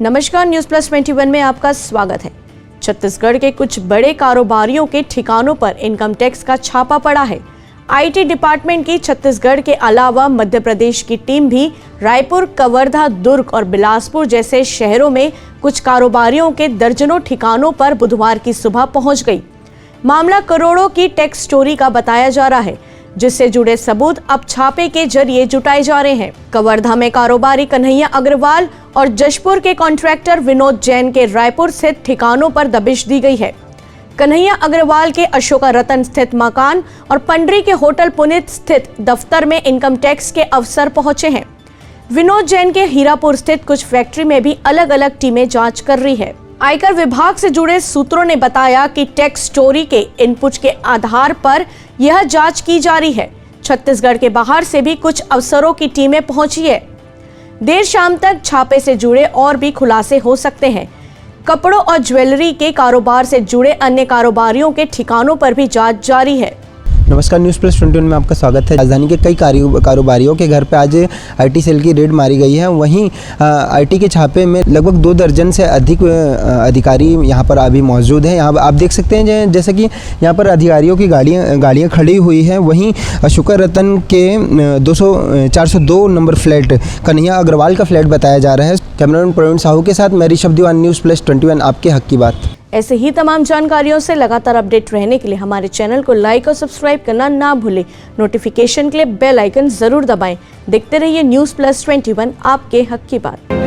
नमस्कार, news plus 21 में आपका स्वागत है। छत्तीसगढ़ के कुछ बड़े कारोबारियों के ठिकानों पर इनकम टैक्स का छापा पड़ा है। आईटी डिपार्टमेंट की छत्तीसगढ़ के अलावा मध्य प्रदेश की टीम भी रायपुर, कवर्धा, दुर्ग और बिलासपुर जैसे शहरों में कुछ कारोबारियों के दर्जनों ठिकानों पर बुधवार की सुबह पहुंच गई। मामला करोड़ों की टैक्स चोरी का बताया जा रहा है, जिससे जुड़े सबूत अब छापे के जरिए जुटाए जा रहे हैं। कवर्धा में कारोबारी कन्हैया अग्रवाल और जशपुर के कॉन्ट्रैक्टर विनोद जैन के रायपुर स्थित ठिकानों पर दबिश दी गई है। कन्हैया अग्रवाल के अशोका रतन स्थित मकान और पंडरी के होटल पुनीत स्थित दफ्तर में इनकम टैक्स के अफसर पहुंचे हैं। विनोद जैन के हीरापुर स्थित कुछ फैक्ट्री में भी अलग अलग टीमें जांच कर रही है। आयकर विभाग से जुड़े सूत्रों ने बताया कि टैक्स चोरी के इनपुट के आधार पर यह जांच की जा रही है। छत्तीसगढ़ के बाहर से भी कुछ अफसरों की टीमें पहुंची है। देर शाम तक छापे से जुड़े और भी खुलासे हो सकते हैं। कपड़ों और ज्वेलरी के कारोबार से जुड़े अन्य कारोबारियों के ठिकानों पर भी जांच जारी है। नमस्कार, न्यूज़ प्लस 21 में आपका स्वागत है। राजधानी के कई कारोबारियों के घर पे आज आईटी सेल की रेड मारी गई है। वहीं आईटी के छापे में लगभग 2 दर्जन से अधिक अधिकारी यहाँ पर अभी मौजूद हैं। यहाँ आप देख सकते हैं जैसे कि यहाँ पर अधिकारियों की गाड़ियाँ खड़ी हुई हैं। वहीं अशोका रतन के 402 नंबर फ्लैट कन्हैया अग्रवाल का फ्लैट बताया जा रहा है। कैमरामैन प्रवीण साहू के साथ मैं ऋषभ दीवान, न्यूज़ प्लस 21, आपके हक की बात। ऐसे ही तमाम जानकारियों से लगातार अपडेट रहने के लिए हमारे चैनल को लाइक और सब्सक्राइब करना ना भूलें। नोटिफिकेशन के लिए बेल आइकन जरूर दबाएं। देखते रहिए न्यूज़ प्लस 21, आपके हक की बात।